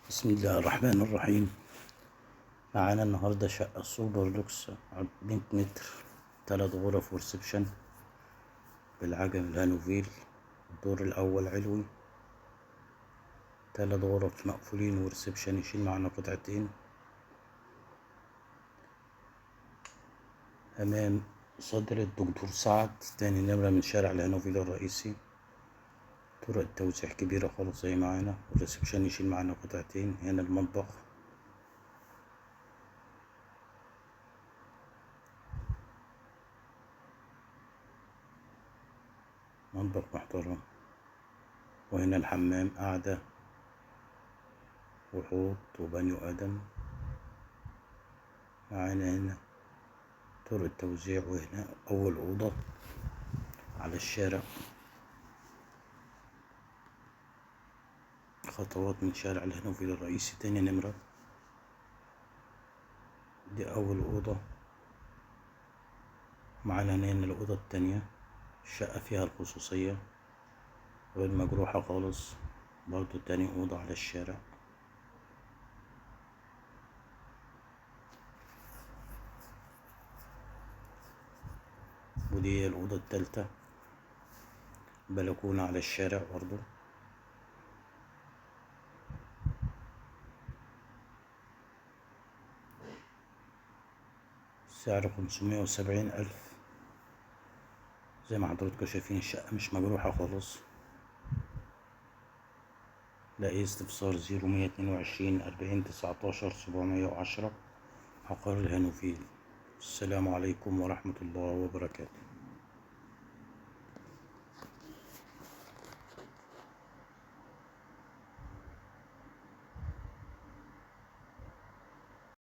بسم الله الرحمن الرحيم. معانا النهاردة شقة سوبر لوكس 100 متر، 3 غرف وريسبشن بالعجم الهانوفيل. الدور الأول علوي، 3 غرف مقفولين وريسبشن يشيل معنا قطعتين. أمام صدر الدكتور سعد، تاني نمرة من شارع الهانوفيل الرئيسي. طرق التوزيع كبيرة خالص زي معانا، والريسبشن يشيل معنا قطعتين. هنا المطبخ، مطبخ محترم. وهنا الحمام، قاعدة وحوض وبانيو آدم. معانا هنا طرق التوزيع، وهنا أول أوضة على الشارع، خطوات من شارع الهانوفيل الرئيسي. تاني نمرة، دي أول أوضة. معانا هنا الأوضة التانية. الشقة فيها الخصوصية غير مجروحة خالص، برضو تاني أوضة على الشارع. ودي هي الأوضة التالتة، بلكونة على الشارع برضو. سعر 570,000. زي ما حضراتكم شايفين الشقة مش مجروحة خالص. لأي استفسار 0122 40 19 710، عقار الهانوفيل. السلام عليكم ورحمة الله وبركاته.